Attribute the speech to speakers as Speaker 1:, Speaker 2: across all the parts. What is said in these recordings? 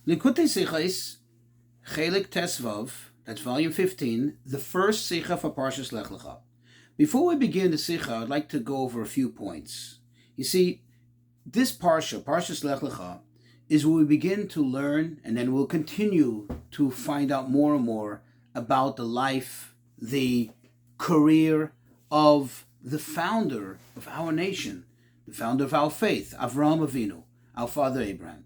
Speaker 1: Likutei Sichos, Chelik Tesvav, that's volume 15, the first Sicha for Parshas Lecha. Before we begin the Sicha, I'd like to go over a few points. You see, this Parsha, Parshas Lecha, is where we begin to learn, and then we'll continue to find out more and more about the life, the career of the founder of our nation, the founder of our faith, Avraham Avinu, our father Abraham.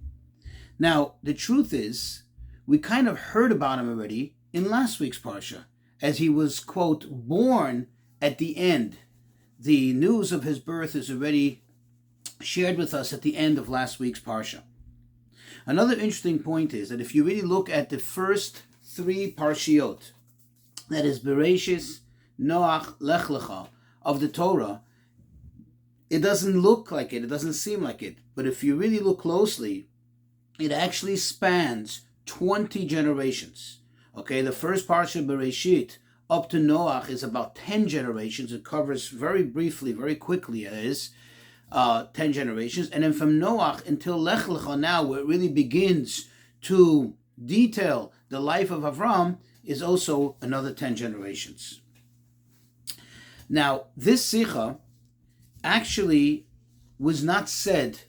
Speaker 1: Now, the truth is, we kind of heard about him already in last week's Parsha, as he was, quote, born at the end. The news of his birth is already shared with us at the end of last week's Parsha. Another interesting point is that if you really look at the first three Parshiot, that is Bereshis, Noach, Lech Lecha, of the Torah, it doesn't look like it doesn't seem like it, but if you really look closely, it actually spans 20 generations. Okay, the first Parsha Bereshit up to Noach is about 10 generations. It covers very briefly, very quickly, it is 10 generations. And then from Noach until Lech Lecha now, where it really begins to detail the life of Avram, is also another 10 generations. Now, this Sicha actually was not said,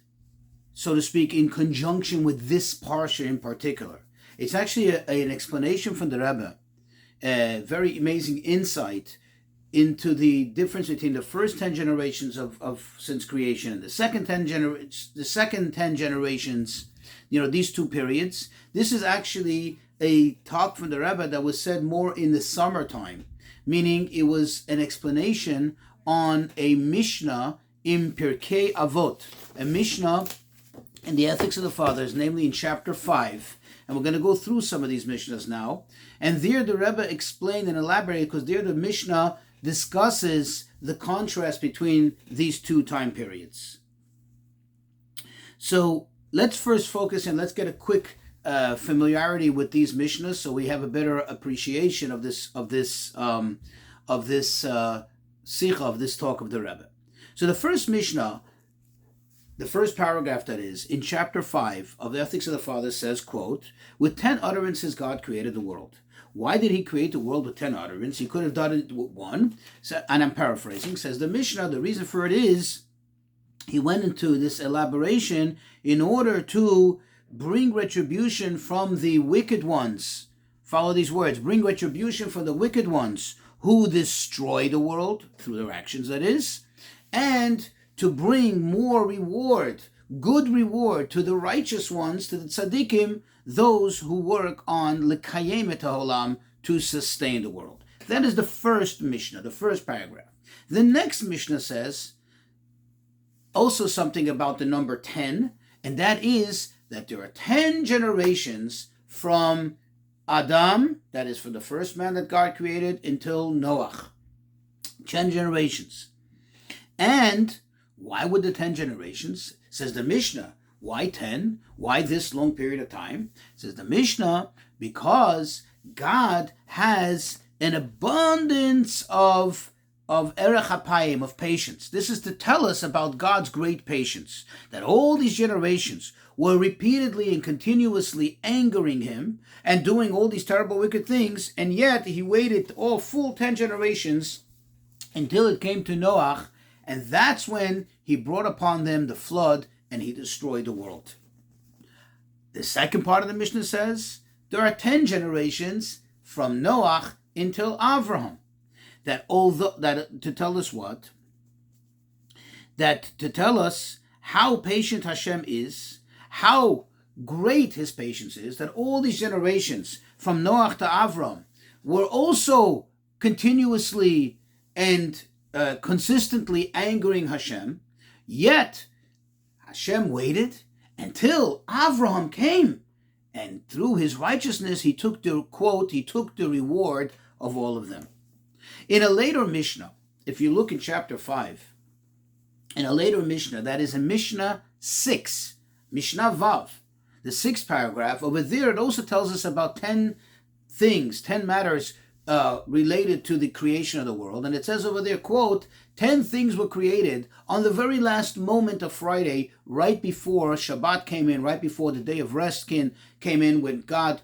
Speaker 1: so to speak, in conjunction with this Parsha in particular. It's actually an explanation from the Rebbe, a very amazing insight into the difference between the first 10 generations of since creation and the second 10 generations, these two periods. This is actually a talk from the Rebbe that was said more in the summertime, meaning it was an explanation on a Mishnah in Pirkei Avot, a Mishnah in the Ethics of the Fathers, namely in chapter 5. And we're going to go through some of these Mishnahs now. And there the Rebbe explained and elaborated, because there the Mishnah discusses the contrast between these two time periods. So let's first focus and let's get a quick familiarity with these Mishnahs, so we have a better appreciation of this Sicha, of this talk of the Rebbe. So the first Mishnah, the first paragraph that is, in chapter 5 of the Ethics of the Fathers says, quote, with 10 utterances God created the world. Why did he create the world with 10 utterances? He could have done it with one. So, and I'm paraphrasing, says the Mishnah, the reason for it is, he went into this elaboration in order to bring retribution from the wicked ones. Follow these words, bring retribution from the wicked ones who destroy the world, through their actions that is, and to bring more reward, good reward, to the righteous ones, to the tzaddikim, those who work on Lekayem et haolam, to sustain the world. That is the first Mishnah, the first paragraph. The next Mishnah says also something about the number 10, and that is that there are 10 generations from Adam, that is from the first man that God created, until Noach. 10 generations. And why would the 10 generations? Says the Mishnah. Why 10? Why this long period of time? Says the Mishnah, because God has an abundance of erech hapayim, of patience. This is to tell us about God's great patience, that all these generations were repeatedly and continuously angering him and doing all these terrible wicked things, and yet he waited all full 10 generations until it came to Noach, and that's when he brought upon them the flood and he destroyed the world. The second part of the Mishnah says there are 10 generations from Noach until Avraham. That to tell us what? That to tell us how patient Hashem is, how great his patience is, that all these generations from Noach to Avraham were also continuously and consistently angering Hashem, yet Hashem waited until Avraham came, and through his righteousness he took the reward of all of them. In a later Mishnah, if you look in chapter 5, in a later Mishnah, that is in Mishnah 6, Mishnah Vav, the 6th paragraph, over there it also tells us about 10 things, 10 matters related to the creation of the world. And it says over there, quote, 10 things were created on the very last moment of Friday, right before Shabbat came in, right before the day of rest came in, when God,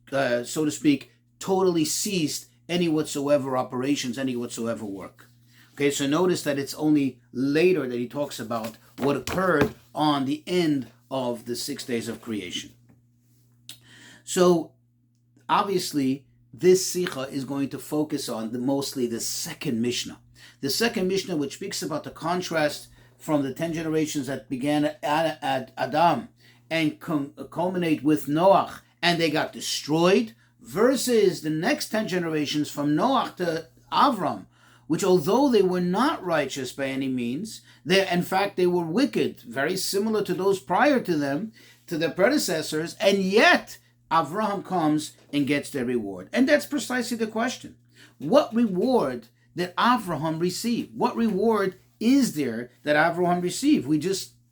Speaker 1: so to speak, totally ceased any whatsoever operations, any whatsoever work. Okay, so notice that it's only later that he talks about what occurred on the end of the 6 days of creation. So, obviously, this Sicha is going to focus on mostly the second Mishnah. The second Mishnah, which speaks about the contrast from the 10 generations that began at Adam and culminate with Noach, and they got destroyed, versus the next 10 generations from Noach to Avram, which although they were not righteous by any means, in fact they were wicked, very similar to those prior to them, to their predecessors, and yet Avraham comes and gets their reward. And that's precisely the question. What reward did Avraham receive? What reward is there that Avraham received?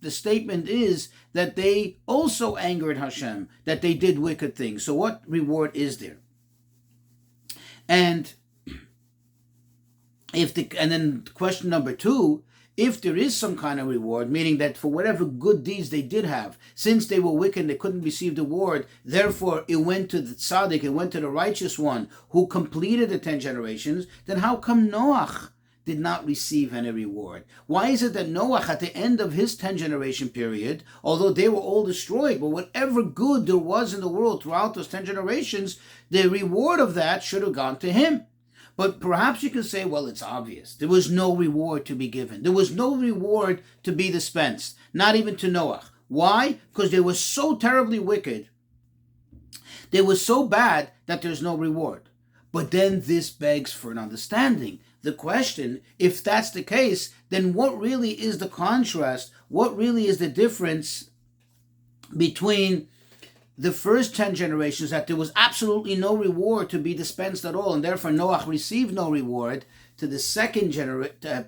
Speaker 1: The statement is that they also angered Hashem, that they did wicked things. So what reward is there? And then question number 2, if there is some kind of reward, meaning that for whatever good deeds they did have, since they were wicked, they couldn't receive the reward, therefore it went to the tzaddik, it went to the righteous one who completed the 10 generations, then how come Noach did not receive any reward? Why is it that Noach, at the end of his 10 generation period, although they were all destroyed, but whatever good there was in the world throughout those 10 generations, the reward of that should have gone to him? But perhaps you can say, well, it's obvious. There was no reward to be given. There was no reward to be dispensed, not even to Noach. Why? Because they were so terribly wicked. They were so bad that there's no reward. But then this begs for an understanding. The question, if that's the case, then what really is the contrast? What really is the difference between the first 10 generations, that there was absolutely no reward to be dispensed at all, and therefore Noach received no reward, to the second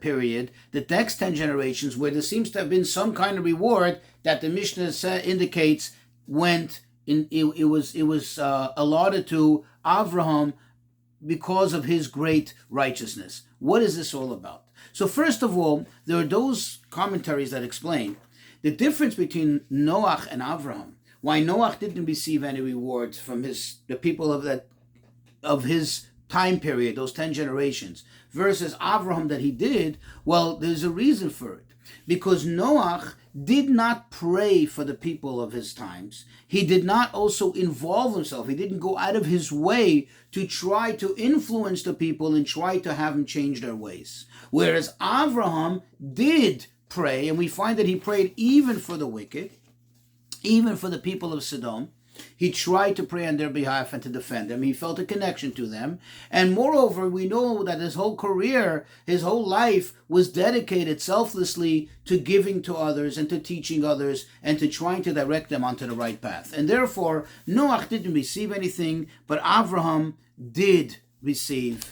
Speaker 1: period, the next 10 generations, where there seems to have been some kind of reward that the Mishnah indicates it was allotted to Avraham because of his great righteousness. What is this all about? So first of all, there are those commentaries that explain the difference between Noach and Avraham. Why Noach didn't receive any rewards from the people of his time period, those 10 generations, versus Avraham that he did. Well, there's a reason for it. Because Noach did not pray for the people of his times. He did not also involve himself. He didn't go out of his way to try to influence the people and try to have them change their ways. Whereas Avraham did pray, and we find that he prayed even for the wicked, even for the people of Sodom. He tried to pray on their behalf and to defend them. He felt a connection to them. And moreover, we know that his whole career, his whole life was dedicated selflessly to giving to others and to teaching others and to trying to direct them onto the right path. And therefore, Noach didn't receive anything, but Avraham did receive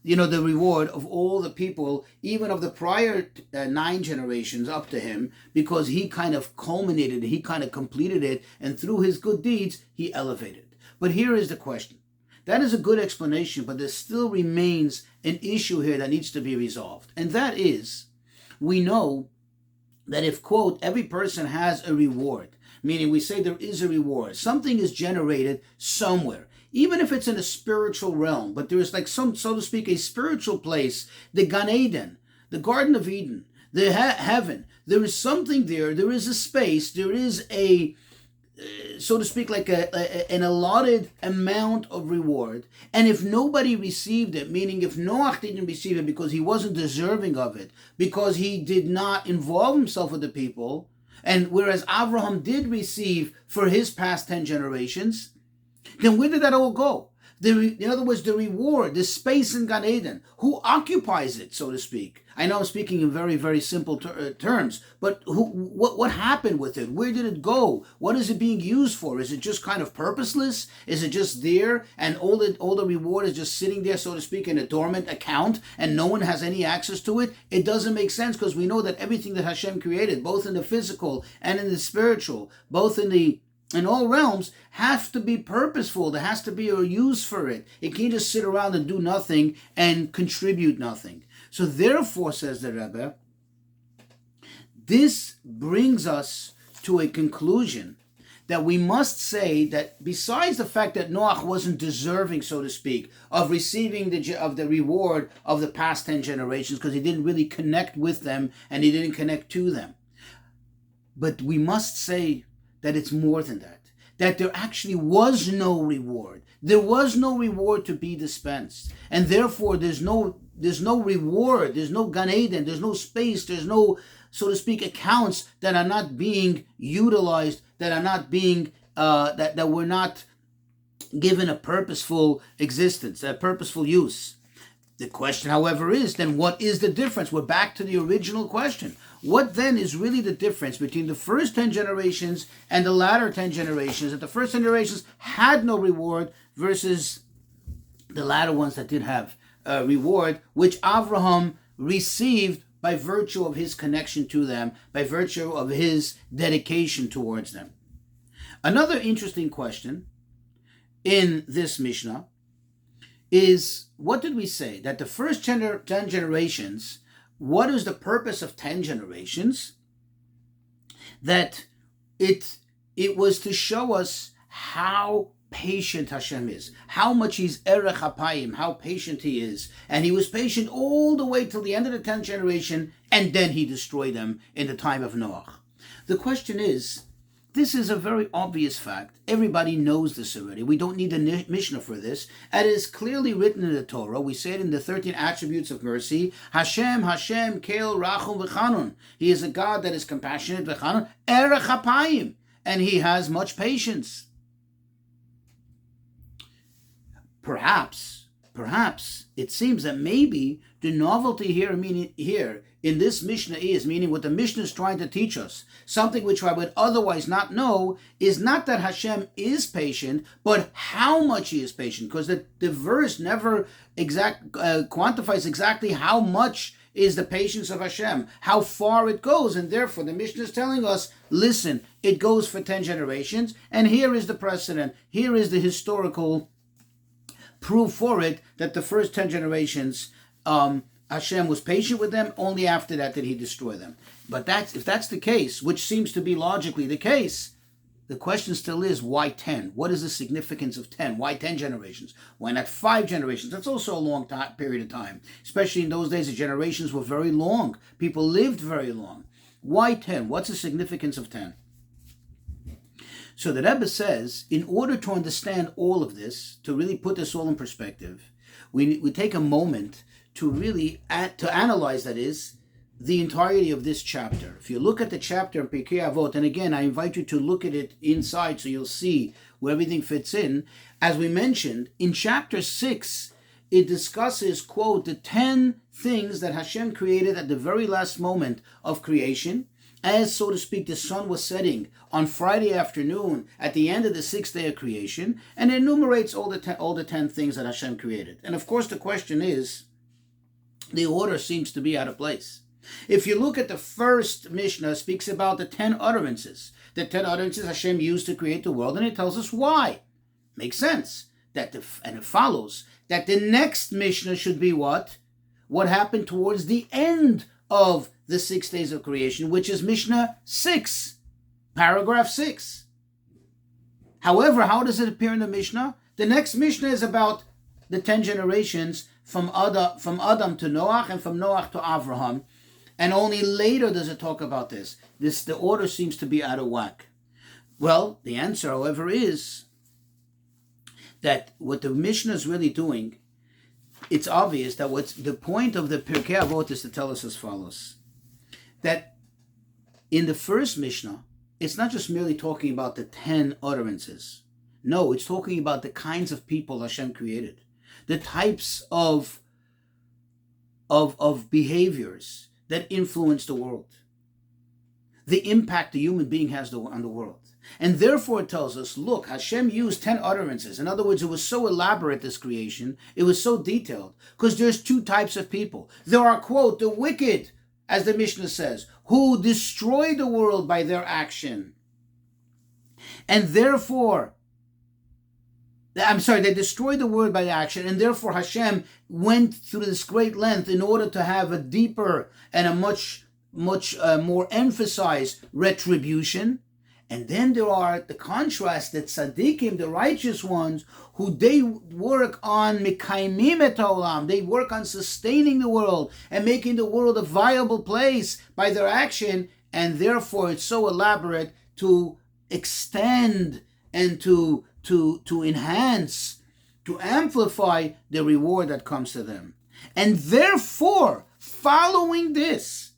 Speaker 1: the reward of all the people, even of the prior 9 generations up to him, because he kind of culminated it, he kind of completed it, and through his good deeds, he elevated. But here is the question. That is a good explanation, but there still remains an issue here that needs to be resolved. And that is, we know that if, quote, every person has a reward, meaning we say there is a reward, something is generated somewhere. Even if it's in a spiritual realm, but there is like so to speak, a spiritual place, the Gan Eden, the Garden of Eden, the heaven. There is something there. There is a space. There is a, so to speak, like an allotted amount of reward. And if nobody received it, meaning if Noach didn't receive it because he wasn't deserving of it, because he did not involve himself with the people, and whereas Avraham did receive for his past 10 generations, then where did that all go? In other words, the reward, the space in Gan Eden, who occupies it, so to speak? I know I'm speaking in very, very simple terms, but what happened with it? Where did it go? What is it being used for? Is it just kind of purposeless? Is it just there and all the reward is just sitting there, so to speak, in a dormant account and no one has any access to it? It doesn't make sense, because we know that everything that Hashem created, both in the physical and in the spiritual, both in the in all realms have to be purposeful. There has to be a use for it. It can't just sit around and do nothing and contribute nothing. So therefore, says the Rebbe, this brings us to a conclusion that we must say that besides the fact that Noach wasn't deserving, so to speak, of receiving the reward of the past 10 generations, because he didn't really connect with them and he didn't connect to them, but we must say that it's more than that. That there actually was no reward. There was no reward to be dispensed. And therefore there's no reward, there's no Gan Eden, there's no space, there's no, so to speak, accounts that are not being utilized, that are not being, that were not given a purposeful existence, a purposeful use. The question, however, is then what is the difference? We're back to the original question. What then is really the difference between the first 10 generations and the latter 10 generations? That the first 10 generations had no reward versus the latter ones that did have a reward, which Avraham received by virtue of his connection to them, by virtue of his dedication towards them. Another interesting question in this Mishnah is, what did we say? That the first 10 generations, what is the purpose of 10 generations? That it was to show us how patient Hashem is, how much he's erech hapayim, how patient he is. And he was patient all the way till the end of the 10th generation, and then he destroyed them in the time of Noach. The question is, this is a very obvious fact. Everybody knows this already. We don't need a Mishnah for this. It is clearly written in the Torah. We say it in the 13 attributes of mercy. Hashem, Hashem, Kel, Rachum, V'chanun. He is a God that is compassionate, V'chanun, Erech Hapayim, and he has much patience. Perhaps, it seems that maybe the novelty here in this Mishnah is, meaning what the Mishnah is trying to teach us, something which I would otherwise not know, is not that Hashem is patient, but how much he is patient, because the verse never quantifies exactly how much is the patience of Hashem, how far it goes, and therefore the Mishnah is telling us, listen, it goes for 10 generations, and here is the precedent, here is the historical proof for it, that the first 10 generations, Hashem was patient with them, only after that did he destroy them. But if that's the case, which seems to be logically the case, the question still is, why 10? What is the significance of 10? Why 10 generations? Why not 5 generations? That's also a long period of time. Especially in those days, the generations were very long. People lived very long. Why 10? What's the significance of 10? So the Rebbe says, in order to understand all of this, to really put this all in perspective, we take a moment to really to analyze, that is, the entirety of this chapter. If you look at the chapter in Pirkei Avot, and again, I invite you to look at it inside so you'll see where everything fits in. As we mentioned, in chapter 6, it discusses, quote, the 10 things that Hashem created at the very last moment of creation, as, so to speak, the sun was setting on Friday afternoon at the end of the 6th day of creation, and enumerates all the 10 things that Hashem created. And of course, the question is, the order seems to be out of place. If you look at the first Mishnah, speaks about the 10 utterances. The 10 utterances Hashem used to create the world, and it tells us why. Makes sense. And it follows that the next Mishnah should be what? What happened towards the end of the 6 days of creation, which is Mishnah 6, paragraph 6. However, how does it appear in the Mishnah? The next Mishnah is about the 10 generations from Adam to Noach and from Noach to Avraham. And only later does it talk about this. The order seems to be out of whack. Well, the answer, however, is that what the Mishnah is really doing, it's obvious that what's the point of the Pirkei Avot is to tell us as follows. That in the first Mishnah, it's not just merely talking about the 10 utterances. No, it's talking about the kinds of people Hashem created. The types of behaviors that influence the world, the impact the human being has on the world. And therefore it tells us, look, Hashem used 10 utterances. In other words, it was so elaborate, this creation, it was so detailed, because there's 2 types of people. There are, quote, the wicked, as the Mishnah says, who destroy the world by their action. And therefore, they destroyed the word by action, and therefore Hashem went through this great length in order to have a deeper and a much more emphasized retribution. And then there are the contrast that tzaddikim, the righteous ones, who they work on mekaimim et haolam, they work on sustaining the world and making the world a viable place by their action, and therefore it's so elaborate to extend and to enhance, to amplify the reward that comes to them. And therefore, following this,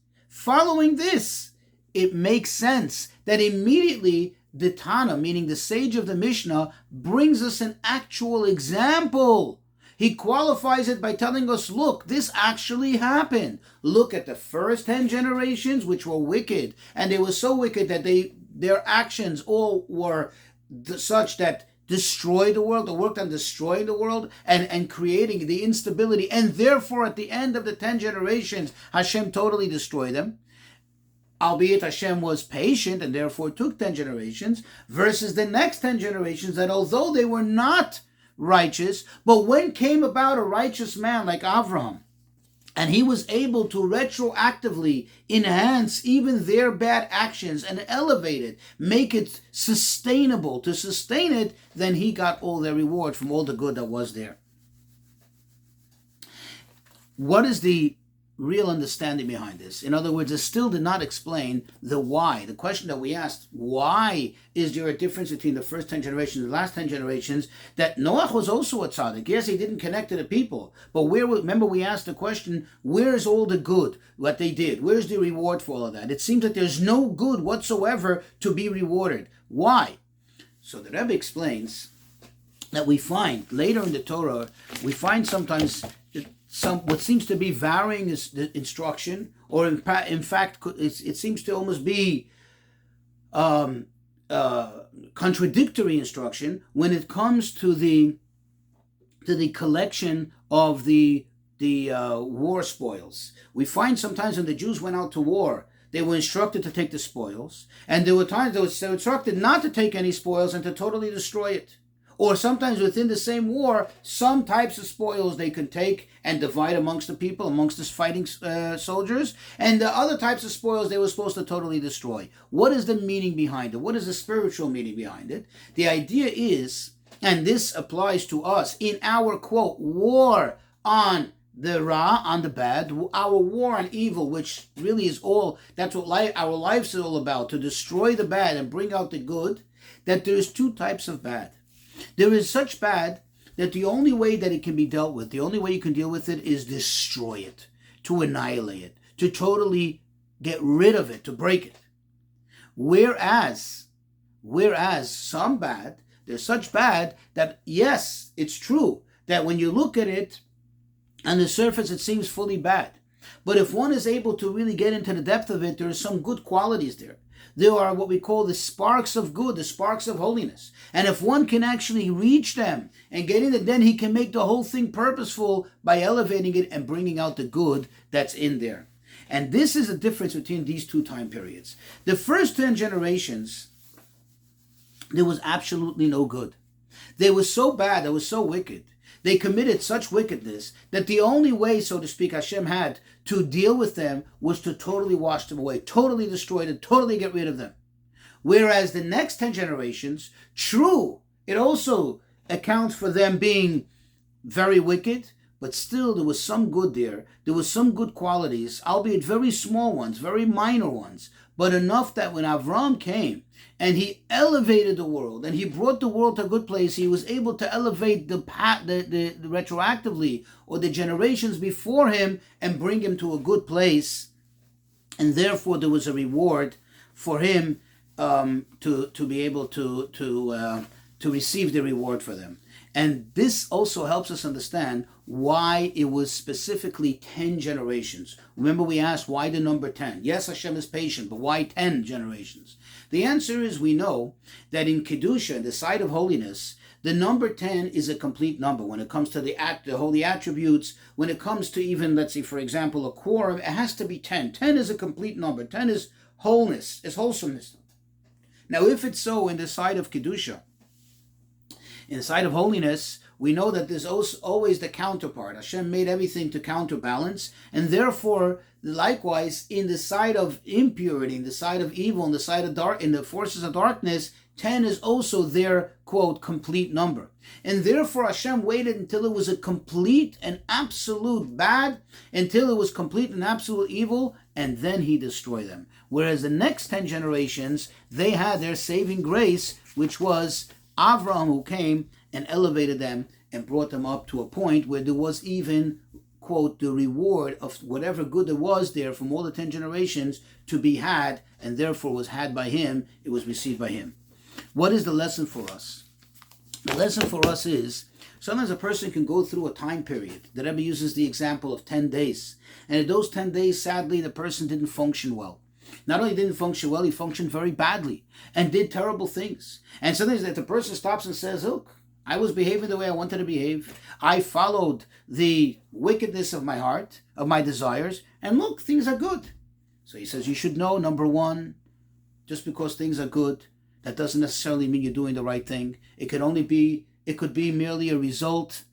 Speaker 1: it makes sense that immediately the Tana, meaning the sage of the Mishnah, brings us an actual example. He qualifies it by telling us, look, this actually happened. Look at the first 10 generations, which were wicked, and they were so wicked that their actions all were such that destroyed the world, or worked on destroying the world and creating the instability. And therefore, at the end of the 10 generations, Hashem totally destroyed them. Albeit Hashem was patient and therefore took 10 generations, versus the next 10 generations that although they were not righteous, but when came about a righteous man like Avraham, and he was able to retroactively enhance even their bad actions and elevate it, make it sustainable, to sustain it, then he got all their reward from all the good that was there. What is the real understanding behind this? In other words, it still did not explain the why. The question that we asked, why is there a difference between the first 10 generations and the last 10 generations? That Noach was also a tzaddik. Yes, he didn't connect to the people, but remember we asked the question, where's all the good, what they did? Where's the reward for all of that? It seems that there's no good whatsoever to be rewarded. Why? So the Rebbe explains that we find later in the Torah, we find sometimes what seems to be varying instruction, or in fact, it seems to almost be contradictory instruction when it comes to the collection of the war spoils. We find sometimes when the Jews went out to war, they were instructed to take the spoils, and there were times they were instructed not to take any spoils and to totally destroy it. Or sometimes within the same war, some types of spoils they can take and divide amongst the people, amongst the fighting soldiers, and the other types of spoils they were supposed to totally destroy. What is the meaning behind it? What is the spiritual meaning behind it? The idea is, and this applies to us, in our, quote, war on the Ra, on the bad, our war on evil, which really is all, that's what our lives is all about, to destroy the bad and bring out the good, that there's two types of bad. There is such bad that the only way that it can be dealt with, the only way you can deal with it is destroy it, to annihilate it, to totally get rid of it, to break it. Whereas some bad, there's such bad that, yes, it's true that when you look at it on the surface, it seems fully bad. But if one is able to really get into the depth of it, there are some good qualities there. There are what we call the sparks of good, the sparks of holiness. And if one can actually reach them and get in it, then he can make the whole thing purposeful by elevating it and bringing out the good that's in there. And this is the difference between these two time periods. The first 10 generations, there was absolutely no good. They were so bad, they were so wicked. They committed such wickedness that the only way, so to speak, Hashem had to deal with them was to totally wash them away, totally destroy them, totally get rid of them. Whereas the next 10 generations, true, it also accounts for them being very wicked, but still there was some good there. There was some good qualities, albeit very small ones, very minor ones, but enough that when Avram came and he elevated the world and he brought the world to a good place, he was able to elevate the retroactively, or the generations before him, and bring him to a good place. And therefore there was a reward for him to be able to receive the reward for them. And this also helps us understand why it was specifically 10 generations. Remember, we asked why the number 10? Yes, Hashem is patient, but why 10 generations? The answer is, we know that in Kedusha, the side of holiness, the number 10 is a complete number. When it comes to the holy attributes, when it comes to even, let's say, for example, a quorum, it has to be 10. 10 is a complete number. 10 is wholeness, is wholesomeness. Now, if it's so in the side of Kedusha, in the side of holiness, we know that there's always the counterpart. Hashem made everything to counterbalance, and therefore, likewise, in the side of impurity, in the side of evil, in the side of dark, in the forces of darkness, 10 is also their, quote, complete number. And therefore Hashem waited until it was a complete and absolute bad, until it was complete and absolute evil, and then he destroyed them. Whereas the next 10 generations, they had their saving grace, which was Avraham, who came and elevated them and brought them up to a point where there was even, quote, the reward of whatever good there was there from all the 10 generations to be had, and therefore was had by him, it was received by him. What is the lesson for us? The lesson for us is, sometimes a person can go through a time period. The Rebbe uses the example of 10 days. And in those 10 days, sadly, the person didn't function well. Not only didn't function well, he functioned very badly and did terrible things. And sometimes that the person stops and says, look, I was behaving the way I wanted to behave. I followed the wickedness of my heart, of my desires, and look, things are good. So he says, you should know, number one, just because things are good, that doesn't necessarily mean you're doing the right thing. It could be merely a result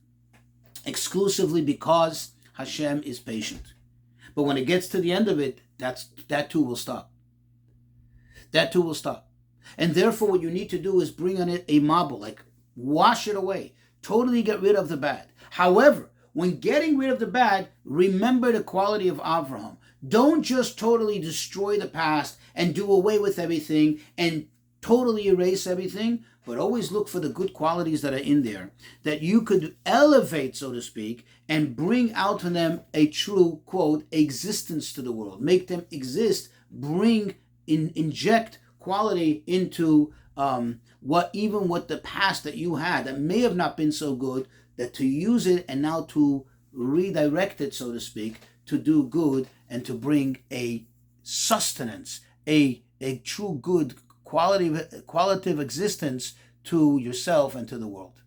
Speaker 1: exclusively because Hashem is patient. But when it gets to the end of it, that too will stop. That too will stop. And therefore what you need to do is bring on it a mabul, like wash it away. Totally get rid of the bad. However, when getting rid of the bad, remember the quality of Avraham. Don't just totally destroy the past and do away with everything and totally erase everything, but always look for the good qualities that are in there that you could elevate, so to speak, and bring out from them a true, quote, existence to the world. Make them exist, inject quality into what the past that you had that may have not been so good, that to use it and now to redirect it, so to speak, to do good and to bring a sustenance, a true good qualitative existence to yourself and to the world.